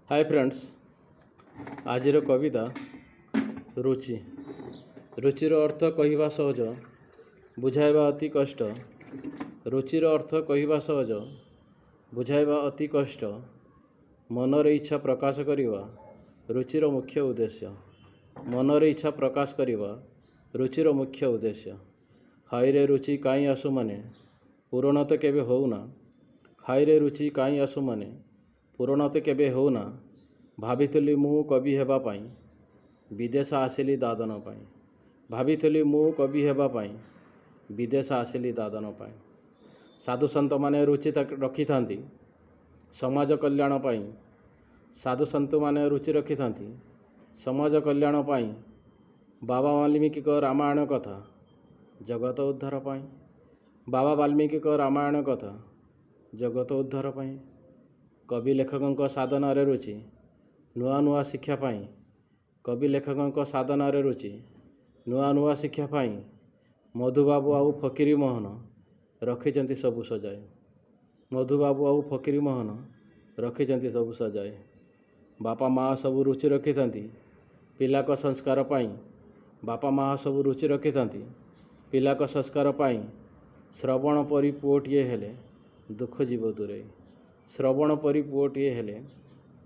Hi friends, आजिर कविता रुचि। रुचिर अर्थ कहवा सहज, बुझाइबा अति कष्ट। रुचिर अर्थ कहवा सहज, बुझाइबा अति कष्ट। मनर इच्छा प्रकाश करवा रुचिर मुख्य उद्देश्य। मनर इच्छा प्रकाश करवा रुचिर मुख्य उद्देश्य। हाइरे रुचि काई आसु माने पूरण तो केबे होउना। हाइरे रुचि काई आसु माने पूरण तो केबे होउना। भाविथिली मु कवि हेबा पाई, विदेश आसिली दादन पाई। भाविथिली मु कवि हेबा पाई, विदेश आसिली दादन पाई। साधु संत माने रुचि रखि थांती समाज कल्याण पाई। साधु संत माने रुचि रखि थांती समाज कल्याण पाई। बाबा वाल्मीकि को रामायण कथा जगत उद्धार पाई। बाबा वाल्मीकि को रामायण कथा जगत उद्धार पाई। कवि लेखकों साधना रे रुचि नुआ नुआ शिक्षा पाई। कवि लेखकों साधना रे रुचि नुआ नुआ शिक्षा पाई। मधुबाबू आउ फकीरी मोहन रखिजंती सबु सजाए। मधुबाबू आउ फकीरी मोहन रखिजंती सबु सजाए। बापा माँ सबु रुचि रखि थांती पिला को संस्कार पाई। बापा माँ सबु रुचि रखि थांती पिला को संस्कार पाई। श्रवण परी पुओटिए हेले दुख जीव दूरे। श्रवण परी पुओटिए हेले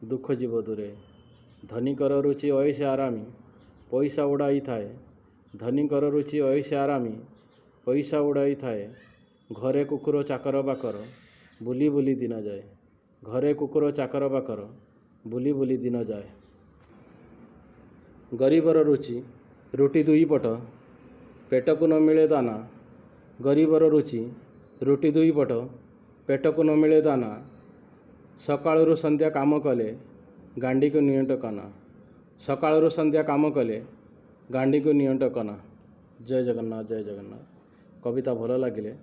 दुख जीव दूरे। धनिकर रुचि ऐसे आरामी पैसा उड़ाई थाए। धनिकर रुचि ऐसे आरामी पैसा उड़ाई थाए। घरे कुकुर चाकर बाकर बुली बुली दिन जाए। घरे कुकुर चाकर बाकर बुली बुली दिन जाए। गरीबर रुचि रुटी दुई पट पेट को न मिले दाना। गरीबर रुचि रुटी दुई पट पेट को न मिले दाना। सकाळरू संध्या काम कले गांडी को नियंट कना। सकाळरू संध्या काम कले गांडी को नियंट कना। जय जगन्नाथ, जय जगन्नाथ। कविता भल लगिले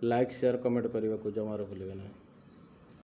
लाइक शेयर कमेंट करने को जमार भूलिए ना।